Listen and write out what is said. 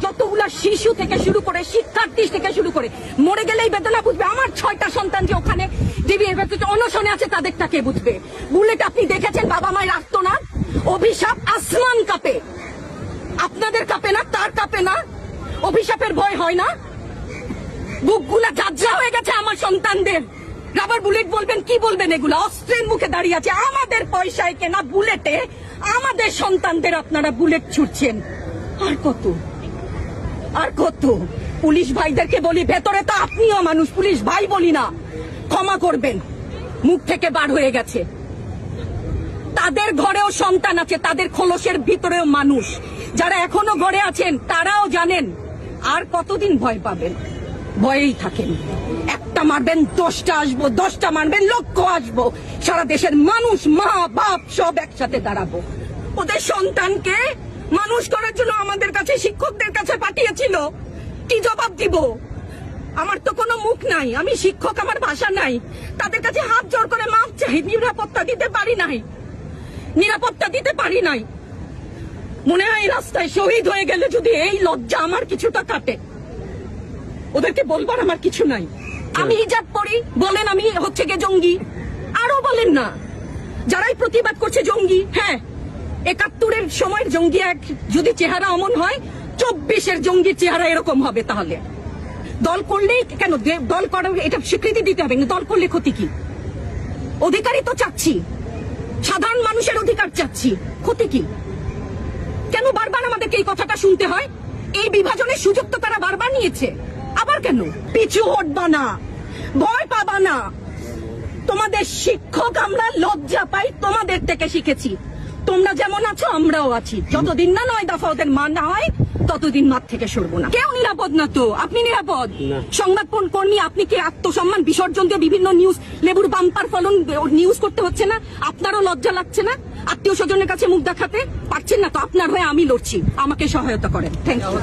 যতগুলা শিশু থেকে শুরু করে শিক্ষার্থী থেকে শুরু করে মরে গেলেই বেদনা বুঝবে। আমার 6টা সন্তান যে ওখানে অনশনে আছে তাদেরটা কে বুঝবে? বুলেট আপনি দেখেছেন বাবা মায়ের আর্তনাদ, অভিশাপ আসমান কাঁপে, আপনাদের কাঁপে না? তার কাঁপে না? অভিশাপের ভয় হয় না? বুকগুলা ঝাঁঝরা হয়ে গেছে আমার সন্তানদের। রাবার বুলেট বলবেন, কি বলবেন? এগুলো অস্ত্রের মুখে দাঁড়িয়ে আছে, আমাদের পয়সায় কেনা বুলেটে আমাদের সন্তানদের আপনারা বুলেট ছুটছেন। আর কত আর কত? পুলিশ ভাইদেরকে বলি, ভেতরে তো আপনিও মানুষ, পুলিশ ভাই বলি না, ক্ষমা করবেন, মুখ থেকে বার হয়ে গেছে। তাদের ঘরেও সন্তান আছে, তাদের খোলসের ভিতরেও মানুষ। যারা এখনো ঘরে আছেন তারাও জানেন আর কতদিন ভয় পাবেন। ভয়েই থাকেন। একটা মারবেন 10টা আসবো, 10টা মারবেন লক্ষ আসবো। সারা দেশের মানুষ, মা বাপ সব একসাথে দাঁড়াবো। ওদের সন্তানকে মানুষ করার জন্য আমাদের কাছে, শিক্ষকদের কাছে পাঠিয়েছিল। কি জবাব দিব? আমার তো কোনো মুখ নাই, আমি শিক্ষক, আমার ভাষা নাই। তাদের কাছে হাত জোর করে মাপ চাই। নিরাপত্তা দিতে পারি নাই, নিরাপত্তা দিতে পারি নাই। মনে হয় রাস্তায় শহীদ হয়ে গেলে যদি এই লজ্জা আমার কিছুটা কাটে। ওদেরকে বলবার আমার কিছু নাই। আমি হিজাব পরি, বলেন আমি হচ্ছে গে জঙ্গি। আরো বলেন না, যারাই প্রতিবাদ করছে জঙ্গি। হ্যাঁ, 71-এর সময়ের জঙ্গি এক যদি চেহারা অমন হয়, 24-এর জঙ্গির চেহারা এরকম হবে। তাহলে দল করলেই কেন? দল করার এটা স্বীকৃতি দিতে হবে। দল করলে ক্ষতি কি? অধিকারই তো চাচ্ছি, সাধারণ মানুষের অধিকার চাচ্ছি, ক্ষতি কি? কেন বারবার আমাদেরকে এই কথাটা শুনতে হয়? এই বিভাজনের সুযোগ তো তারা বারবার নিয়েছে। আবার কেন? পিছু হটবা না, ভয় পাবা না। তোমাদের শিক্ষক আমরা লজ্জা পাই, তোমাদের থেকে শিখেছি। তোমরা যেমন আছো আমরাও আছি। যতদিন না 9 দফা ওদের মান না হয় ততদিন মাঠ থেকে সরবো না। কেউ নিরাপদ না তো। আপনি নিরাপদ? সংবাদ কর্মী আপনি কি আত্মসম্মান বিসর্জন দিয়ে বিভিন্ন নিউজ, লেবুর বাম্পার ফলন নিউজ করতে হচ্ছে না? আপনারও লজ্জা লাগছে না? আত্মীয় স্বজনের কাছে মুখ দেখাতে পারছেন না তো? আপনার হয়ে আমি লড়ছি, আমাকে সহায়তা করেন। Thank you.